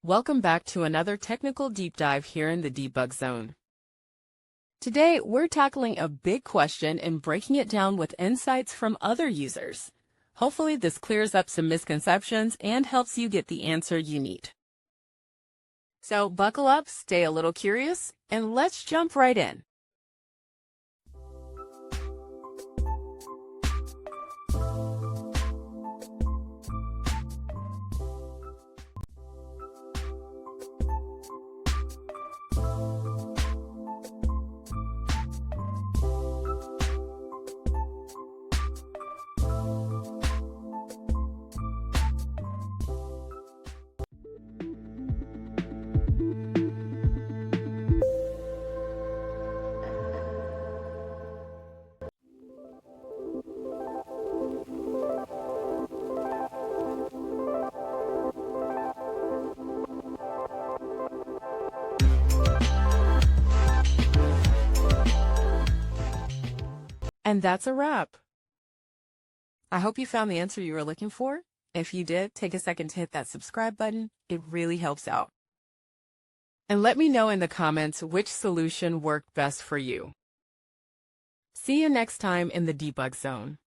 Welcome back to another technical deep dive here in the Debug Zone. Today, we're tackling a big question and breaking it down with insights from other users. Hopefully, this clears up some misconceptions and helps you get the answer you need. So buckle up, stay a little curious, and let's jump right in. And that's a wrap. I hope you found the answer you were looking for. If you did, take a second to hit that subscribe button. It really helps out. And let me know in the comments which solution worked best for you. See you next time in the Debug Zone.